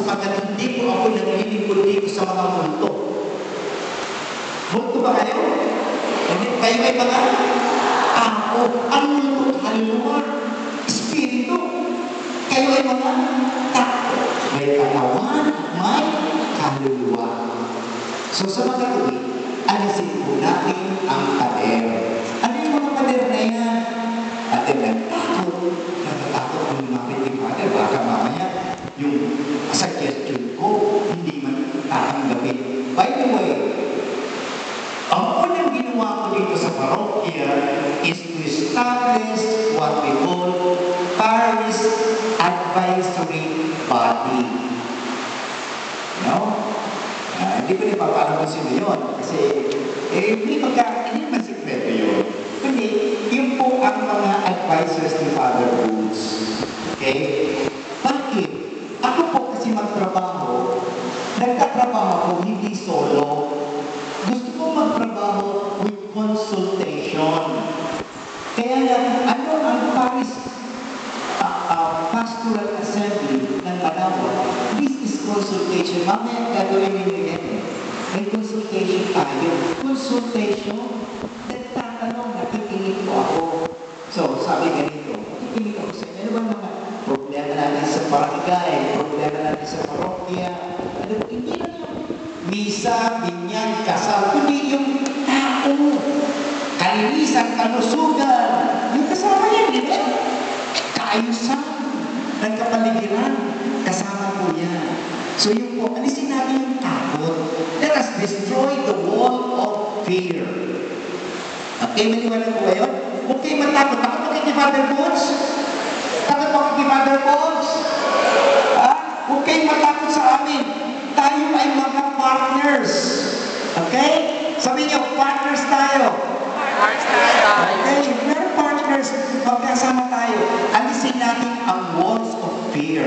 sapagkat hindi po ako naglilingkod dito sa mga multo. Multo ba kayo? Kayo may mga tao. Ang multo, haliluwa, espiritu. Kayo ay mga tao. May katawan, may kaluluwa. So sa mga tuwid, alisin po natin ang pader. Ano yung mga pader na yan? Pader ng takot. Natatakot kung lumapit yung pader. Baka mamaya yung suggestion ko hindi man tatanggapin. By the way, ang unang ginawa ko dito sa parokya is to establish what we call Parish Advisory Body. No? Hindi ko rin papalang kung sino yun. Kasi, hindi naman sikreto yun. Kundi, yun po ang mga advisors ni Father Boots. Okay? Bakit? Ako po kasi magtrabaho, nagtatrabaho ako hindi solo. Gusto ko magtrabaho with consultation. Kaya ano ang Parish Pastoral Assembly ng Palawan? This is consultation. Mamaya gagawin ninyo yan eh. May consultation tayo. Consultation, nagtatanong, nakikinig po ako. So, sabi ganito, nakikinig ako sa inyo. Ano ba naman? Problema natin sa barangay, problema natin sa parokya. Ano, hindi na yun. Misa, binyag, kasal, kundi yung tao. Kalinisan, kalusugan. Yung kasama yan, di ba? Kaayusan ng kapaligiran. Kasama po yan. So yung po, alisin natin yung takot. Let us destroy the wall of fear. Okay, maliwanag po ba yun? Okay, matakot. Takot po kay Father Boots? Takot po kay Father Boots? Okay, matakot sa amin. Tayo ay mga partners. Okay? Sabi niyo, partners tayo. Partners tayo. Okay, we're partners. Magkasama tayo. Alisin natin ang walls of fear.